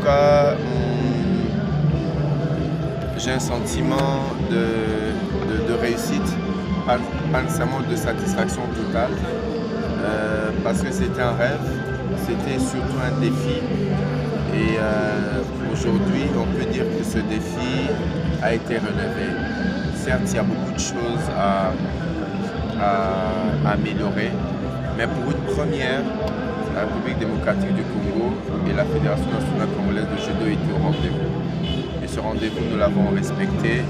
cas, j'ai un sentiment de réussite, pas nécessairement de satisfaction totale, parce que c'était un rêve, c'était surtout un défi. Et aujourd'hui, on peut dire que ce défi a été relevé. Certes, il y a beaucoup de choses à améliorer, mais pour une première, la République démocratique du Congo et la Fédération nationale congolaise de judo étaient au rendez-vous. Et ce rendez-vous, nous l'avons respecté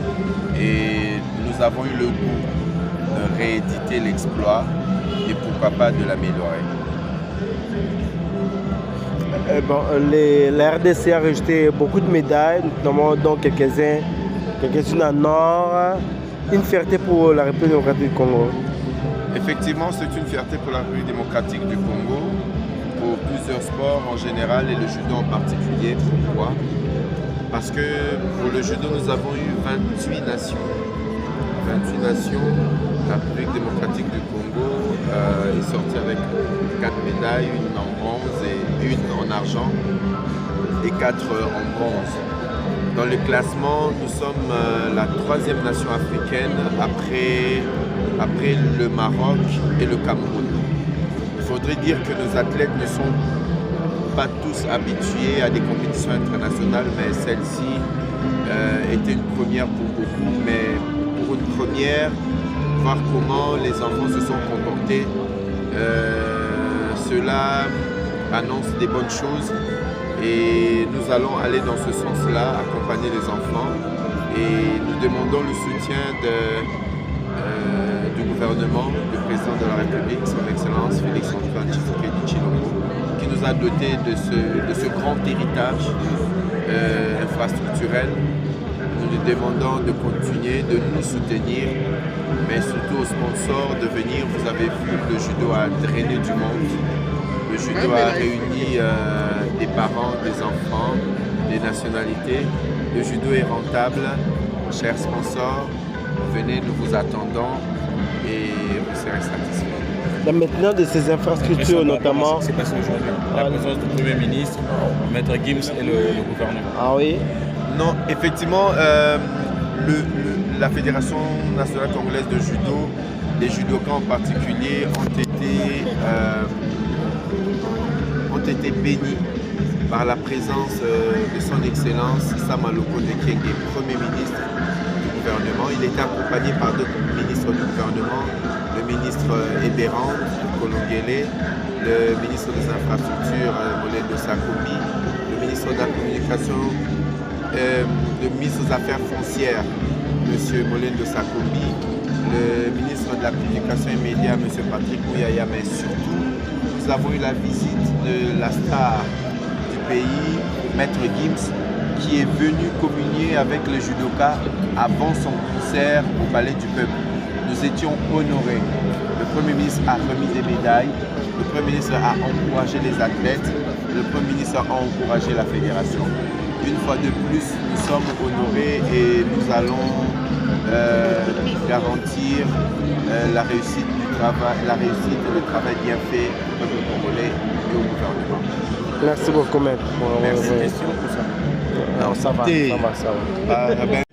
et nous avons eu le goût de rééditer l'exploit et pourquoi pas de l'améliorer. La RDC a rejeté beaucoup de médailles, notamment donc quelques-unes en or. Une fierté pour la République démocratique du Congo. Effectivement, c'est une fierté pour la République démocratique du Congo, pour plusieurs sports en général et le judo en particulier. Pourquoi? Parce que pour le judo, nous avons eu 28 nations. 28 nations. La République démocratique du Congo est sortie avec 4 médailles, une en bronze et une en argent et 4 en bronze. Dans le classement, nous sommes la 3e nation africaine après le Maroc et le Cameroun. Il faudrait dire que nos athlètes ne sont pas tous habitués à des compétitions internationales, mais celle-ci était une première pour beaucoup. Mais pour une première, voir comment les enfants se sont comportés, cela annonce des bonnes choses. Et nous allons aller dans ce sens-là, accompagner les enfants. Et nous demandons le soutien du gouvernement, du président de la République, son Excellence Félix-Antoine Tshisekedi Tshilombo, qui nous a dotés de ce grand héritage infrastructurel. Nous lui demandons de continuer, de nous soutenir, mais surtout aux sponsors de venir. Vous avez vu, le judo a drainé du monde. Le judo a réuni des parents, des enfants, des nationalités. Le judo est rentable. Chers sponsors, venez, nous vous attendons et vous serez satisfaits. La maintenance de ces infrastructures, notamment. C'est passé aujourd'hui. La présence du Premier ministre, Maître Gims et le gouvernement. Ah oui. Non, effectivement, la Fédération nationale congolaise de judo, les judokas en particulier, ont été bénis par la présence de son Excellence Issa Maloko Ndekenge, Premier ministre du gouvernement. Il était accompagné par d'autres ministres du gouvernement, le ministre Ebéran Kolongele, le ministre des Infrastructures Molendo Sakobi, le ministre de la Communication, le ministre des Affaires foncières, M. Molendo Sakobi, le ministre de la Communication et Médias, M. Patrick Mouyaya, mais surtout, nous avons eu la visite de la star du pays, Maître Gims, qui est venu communier avec les judokas avant son concert au Palais du Peuple. Nous étions honorés. Le Premier ministre a remis des médailles, le Premier ministre a encouragé les athlètes, le Premier ministre a encouragé la fédération. Une fois de plus, nous sommes honorés et nous allons garantir la réussite et le travail bien fait au peuple congolais et au gouvernement. Merci beaucoup, maître. Merci. Question pour ça. Non, ça va.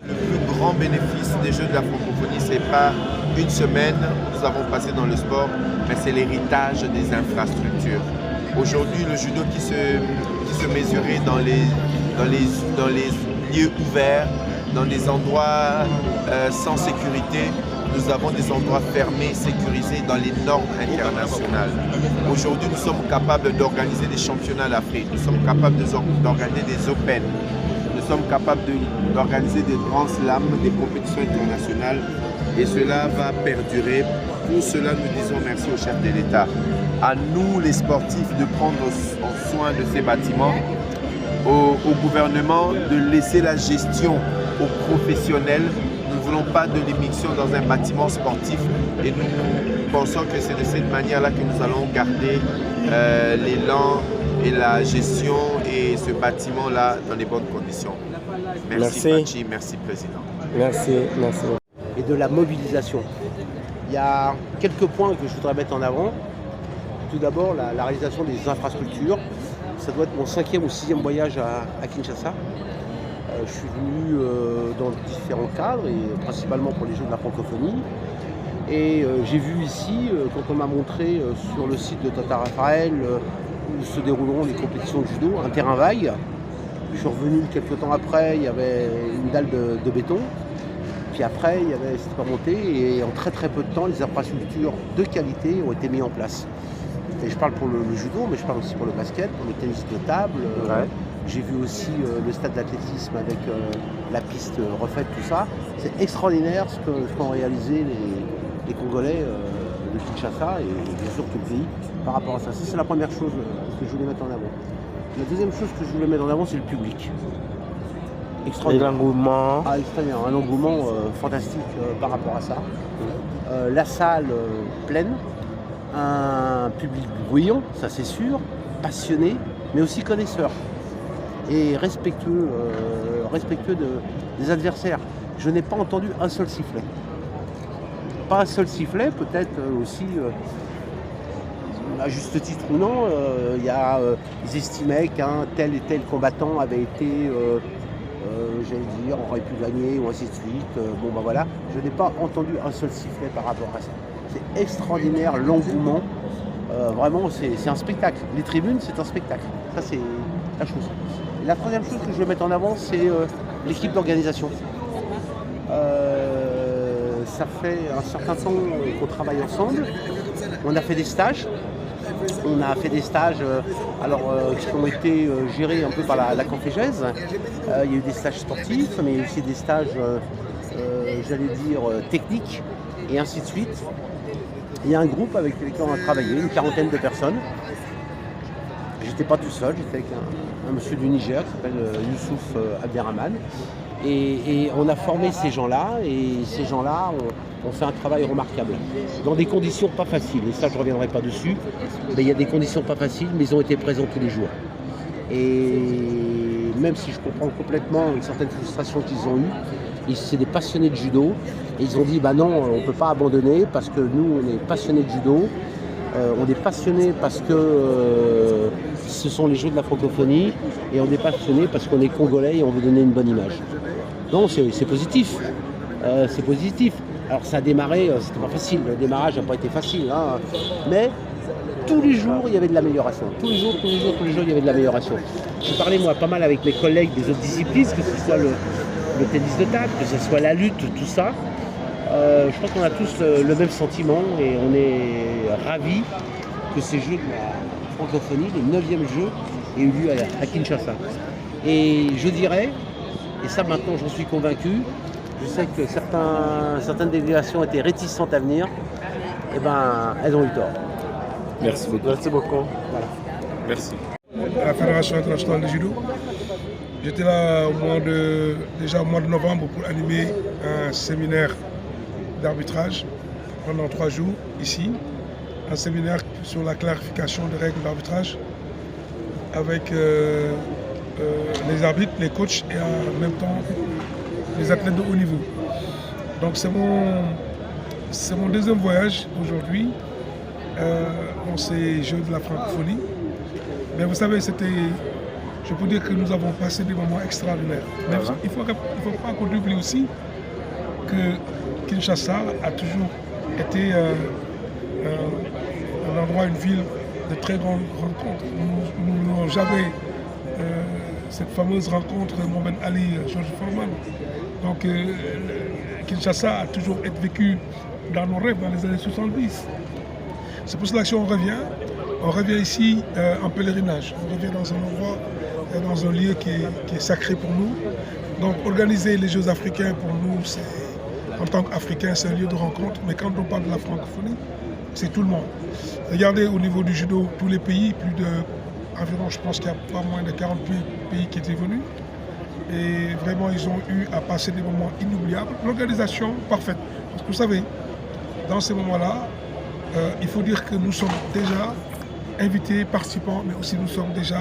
Le plus grand bénéfice des Jeux de la francophonie, ce n'est pas une semaine nous avons passé dans le sport, mais c'est l'héritage des infrastructures. Aujourd'hui, le judo qui se mesurait dans les lieux ouverts, dans des endroits sans sécurité, nous avons des endroits fermés, sécurisés dans les normes internationales. Aujourd'hui, nous sommes capables d'organiser des championnats d'Afrique, nous sommes capables d'organiser des Open, nous sommes capables d'organiser des grands slams, des compétitions internationales, et cela va perdurer. Pour cela, nous disons merci au chef de l'État. À nous, les sportifs, de prendre soin de ces bâtiments, au gouvernement de laisser la gestion aux professionnels. Nous ne voulons pas de l'immixtion dans un bâtiment sportif et nous pensons que c'est de cette manière-là que nous allons garder l'élan et la gestion et ce bâtiment-là dans les bonnes conditions. Merci Fachi, merci Président. Merci. Et de la mobilisation. Il y a quelques points que je voudrais mettre en avant. Tout d'abord, la réalisation des infrastructures. ça doit être mon 5e ou 6e voyage à Kinshasa. Je suis venu dans différents cadres, et principalement pour les Jeux de la francophonie. Et j'ai vu ici, quand on m'a montré sur le site de Tata Raphaël, où se dérouleront les compétitions de judo, un terrain vague. Je suis revenu quelques temps après, il y avait une dalle de béton. Puis après, c'était pas monté, et en très très peu de temps, les infrastructures de qualité ont été mises en place. Et je parle pour le judo, mais je parle aussi pour le basket, pour le tennis de table. J'ai vu aussi le stade d'athlétisme avec la piste refaite, tout ça. C'est extraordinaire ce qu'ont réalisé les Congolais de Kinshasa, et bien sûr tout le pays par rapport à ça. Ça, c'est la première chose que je voulais mettre en avant. La deuxième chose que je voulais mettre en avant, c'est le public. Extraordinaire. Et l'engouement. Extraordinaire, un engouement fantastique par rapport à ça. La salle pleine, un public bruyant, ça c'est sûr, passionné, mais aussi connaisseur. Et respectueux des adversaires. Je n'ai pas entendu un seul sifflet. Pas un seul sifflet, peut-être aussi, à juste titre ou non, ils estimaient qu'un tel et tel combattant avait été, aurait pu gagner, ou ainsi de suite. Voilà, je n'ai pas entendu un seul sifflet par rapport à ça. C'est extraordinaire, l'engouement. Vraiment, c'est un spectacle. Les tribunes, c'est un spectacle. Ça, c'est la chose. Et la troisième chose que je veux mettre en avant, c'est l'équipe d'organisation. Ça fait un certain temps qu'on travaille ensemble. On a fait des stages. Qui ont été gérés un peu par la Confégèse. Il y a eu des stages sportifs, mais il y a aussi des stages, techniques, et ainsi de suite. Il y a un groupe avec lequel on a travaillé, une quarantaine de personnes. J'étais pas tout seul, j'étais avec un monsieur du Niger qui s'appelle Youssouf Abderrahman. Et on a formé ces gens-là, et ces gens-là ont fait un travail remarquable. Dans des conditions pas faciles, et ça je ne reviendrai pas dessus, mais il y a des conditions pas faciles, mais ils ont été présents tous les jours. Et même si je comprends complètement une certaine frustration qu'ils ont eue, c'est des passionnés de judo, et ils ont dit non, on ne peut pas abandonner, parce que nous on est passionnés de judo, on est passionnés parce que ce sont les Jeux de la francophonie, et on est passionnés parce qu'on est congolais et on veut donner une bonne image. Non, c'est positif. C'est positif. Alors ça a démarré, c'était pas facile, le démarrage n'a pas été facile, mais tous les jours il y avait de l'amélioration. Tous les jours il y avait de l'amélioration. Je parlais moi pas mal avec mes collègues des autres disciplines, que ce soit le tennis de table, que ce soit la lutte, tout ça. Je crois qu'on a tous le même sentiment, et on est ravis que ces Jeux de la francophonie, les 9e Jeux, aient eu lieu à Kinshasa. Et je dirais, et ça maintenant j'en suis convaincu, je sais que certaines délégations étaient réticentes à venir, elles ont eu tort. Merci beaucoup. Merci beaucoup. Voilà. Merci. À la Fédération internationale de judo. J'étais là déjà au mois de novembre pour animer un séminaire d'arbitrage pendant 3 jours ici. Un séminaire sur la clarification des règles d'arbitrage avec les arbitres, les coachs et en même temps les athlètes de haut niveau. Donc c'est mon deuxième voyage aujourd'hui dans ces Jeux de la francophonie. Mais vous savez, je peux dire que nous avons passé des moments extraordinaires. Mais il ne faut pas qu'on oublie aussi que Kinshasa a toujours été un endroit, une ville de très grandes rencontres. Nous n'avons jamais cette fameuse rencontre Mohamed Ali, George Foreman. Donc Kinshasa a toujours été vécu dans nos rêves dans les années 70. C'est pour cela que si on revient ici en pèlerinage. On revient dans un endroit, dans un lieu qui est sacré pour nous. Donc organiser les Jeux africains pour nous, en tant qu'Africains, c'est un lieu de rencontre. Mais quand on parle de la francophonie, c'est tout le monde. Regardez au niveau du judo, tous les pays, environ, je pense qu'il y a pas moins de 40 pays qui étaient venus. Et vraiment, ils ont eu à passer des moments inoubliables. L'organisation parfaite. Parce que vous savez, dans ces moments-là, il faut dire que nous sommes déjà invités, participants, mais aussi nous sommes des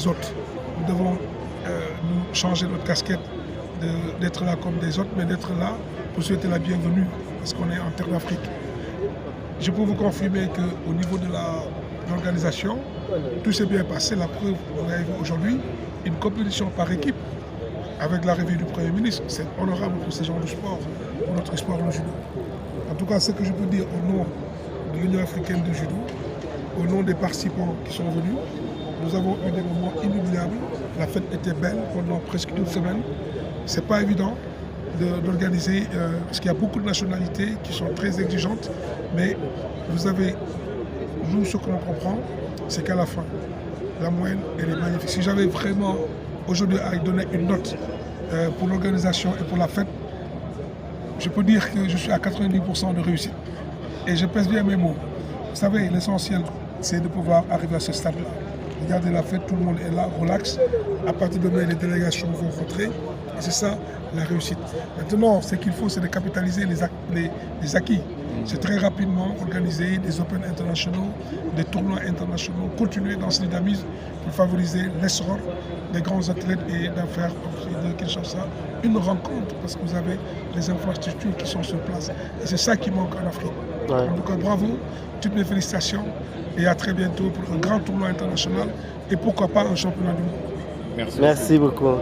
hôtes. Nous devons nous changer notre casquette d'être là comme des hôtes, mais d'être là pour souhaiter la bienvenue, parce qu'on est en terre d'Afrique. Je peux vous confirmer qu'au niveau de l'organisation, tout s'est bien passé. La preuve, on a aujourd'hui une compétition par équipe avec l'arrivée du Premier ministre. C'est honorable pour ces gens du sport, pour notre sport, le judo. En tout cas, ce que je peux dire au nom de l'Union africaine de judo, au nom des participants qui sont venus, nous avons eu des moments inoubliables. La fête était belle pendant presque une semaine. Ce n'est pas évident d'organiser, parce qu'il y a beaucoup de nationalités qui sont très exigeantes, mais vous avez, nous, ce qu'on comprend, c'est qu'à la fin, la moyenne, elle est magnifique. Si j'avais vraiment aujourd'hui à donner une note pour l'organisation et pour la fête, je peux dire que je suis à 90% de réussite. Et je pèse bien mes mots. Vous savez, l'essentiel, c'est de pouvoir arriver à ce stade-là. Regardez la fête, tout le monde est là, relax. À partir de demain, les délégations vont rentrer. Et c'est ça, la réussite. Maintenant, ce qu'il faut, c'est de capitaliser les acquis. C'est très rapidement organiser des Open internationaux, des tournois internationaux, continuer dans ce dynamisme pour favoriser l'essor des grands athlètes et d'en faire de Kinshasa une rencontre, parce que vous avez les infrastructures qui sont sur place. Et c'est ça qui manque en Afrique. Ouais. En tout cas, bravo, toutes mes félicitations et à très bientôt pour un grand tournoi international et pourquoi pas un championnat du monde. Merci beaucoup.